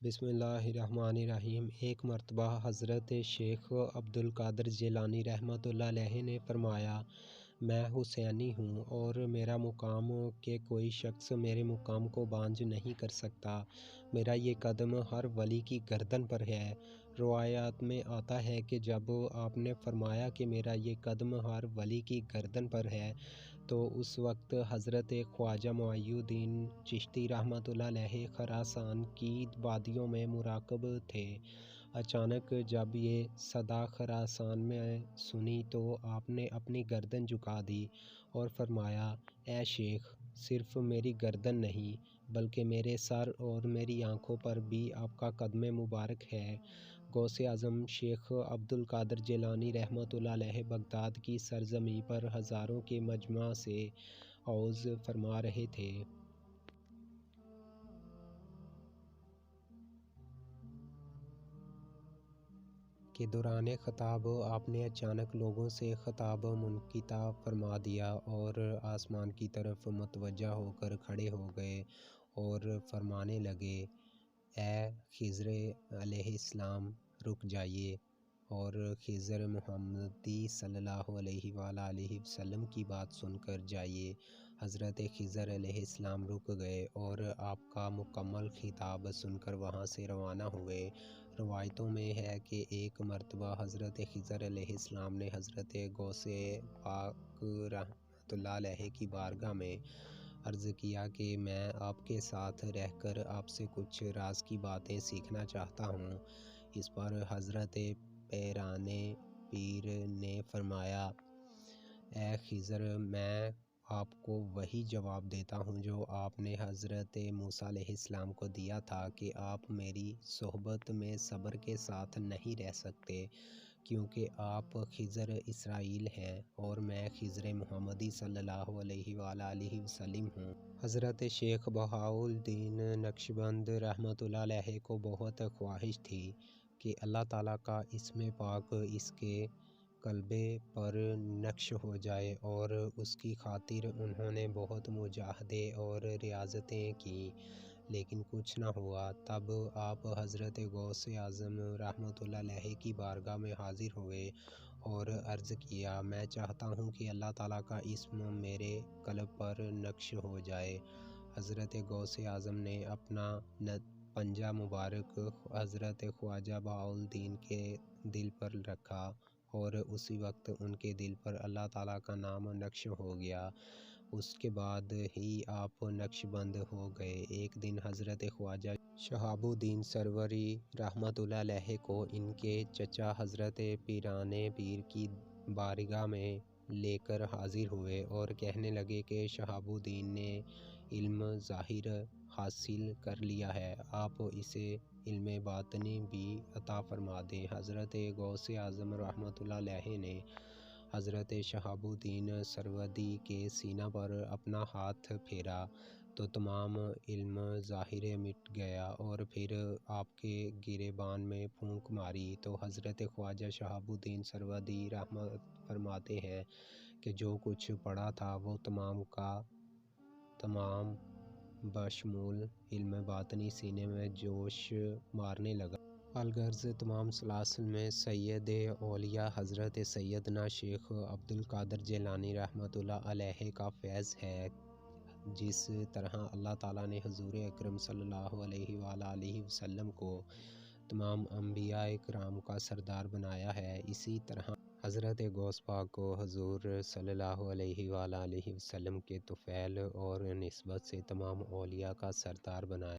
بسم اللہ الرحمن الرحیم۔ ایک مرتبہ حضرت شیخ عبد القادر جیلانی رحمۃ اللہ علیہ نے فرمایا، میں حسینی ہوں اور میرا مقام کہ کوئی شخص میرے مقام کو بانجھ نہیں کر سکتا۔ میرا یہ قدم ہر ولی کی گردن پر ہے۔ روایات میں آتا ہے کہ جب آپ نے فرمایا کہ میرا یہ قدم ہر ولی کی گردن پر ہے تو اس وقت حضرت خواجہ معین الدین چشتی رحمۃ اللہ علیہ خراسان کی وادیوں میں مراقب تھے۔ اچانک جب یہ صدا خراسان میں سنی تو آپ نے اپنی گردن جھکا دی اور فرمایا، اے شیخ، صرف میری گردن نہیں بلکہ میرے سر اور میری آنکھوں پر بھی آپ کا قدم مبارک ہے۔ غوث اعظم شیخ عبد القادر جیلانی رحمۃ اللہ علیہ بغداد کی سرزمین پر ہزاروں کے مجمع سے عوض فرما رہے تھے کہ دوران خطاب آپ نے اچانک لوگوں سے خطاب منقطع فرما دیا اور آسمان کی طرف متوجہ ہو کر کھڑے ہو گئے اور فرمانے لگے، اے خضر علیہ السلام، رک جائیے۔ اور خضر محمدی صلی اللہ علیہ وآلہ وسلم کی بات سن کر جائیے۔ حضرت خضر علیہ السلام رک گئے اور آپ کا مکمل خطاب سن کر وہاں سے روانہ ہوئے۔ روایتوں میں ہے کہ ایک مرتبہ حضرت خضر علیہ السلام نے حضرت غوث پاک رحمۃ اللہ علیہ کی بارگاہ میں عرض کیا کہ میں آپ کے ساتھ رہ کر آپ سے کچھ راز کی باتیں سیکھنا چاہتا ہوں۔ اس پر حضرت پیران پیر نے فرمایا، اے خضر، میں آپ کو وہی جواب دیتا ہوں جو آپ نے حضرت موسیٰ علیہ السلام کو دیا تھا کہ آپ میری صحبت میں صبر کے ساتھ نہیں رہ سکتے کیونکہ آپ خضر اسرائیل ہیں اور میں خضر محمدی صلی اللہ علیہ وآلہ وسلم ہوں۔ حضرت شیخ بہاؤالدین نقشبند رحمۃ اللہ علیہ کو بہت خواہش تھی کہ اللہ تعالیٰ کا اسم پاک اس کے قلب پر نقش ہو جائے اور اس کی خاطر انہوں نے بہت مجاہدے اور ریاضتیں کیں لیکن کچھ نہ ہوا۔ تب آپ حضرت غوث اعظم رحمۃ اللہ علیہ کی بارگاہ میں حاضر ہوئے اور عرض کیا، میں چاہتا ہوں کہ اللہ تعالیٰ کا اسم میرے قلب پر نقش ہو جائے۔ حضرت غوث اعظم نے اپنا پنجہ مبارک حضرت خواجہ بہاؤالدین کے دل پر رکھا اور اسی وقت ان کے دل پر اللہ تعالیٰ کا نام نقش ہو گیا۔ اس کے بعد ہی آپ نقش بند ہو گئے۔ ایک دن حضرت خواجہ شہاب الدین سروری رحمۃ اللہ علیہ کو ان کے چچا حضرت پیران پیر کی بارگاہ میں لے کر حاضر ہوئے اور کہنے لگے کہ شہاب الدین نے علم ظاہر حاصل کر لیا ہے، آپ اسے علم باطنی بھی عطا فرما دیں۔ حضرت غوث اعظم رحمۃ اللہ علیہ نے حضرت شہاب الدین سروری کے سینہ پر اپنا ہاتھ پھیرا تو تمام علم ظاہر مٹ گیا اور پھر آپ کے گریبان میں پھونک ماری تو حضرت خواجہ شہاب الدین سروری رحمت فرماتے ہیں کہ جو کچھ پڑھا تھا وہ تمام کا تمام بشمول علم باطنی سینے میں جوش مارنے لگا۔ الغرض تمام سلاسل میں سید اولیاء حضرت سیدنا شیخ عبد القادر جیلانی رحمۃ اللہ علیہ کا فیض ہے۔ جس طرح اللہ تعالیٰ نے حضور اکرم صلی اللہ علیہ وآلہ وسلم کو تمام انبیاء کرام کا سردار بنایا ہے، اسی طرح حضرت غوث پاک کو حضور صلی اللہ علیہ وآلہ وسلم کے طفیل اور نسبت سے تمام اولیاء کا سردار بنایا۔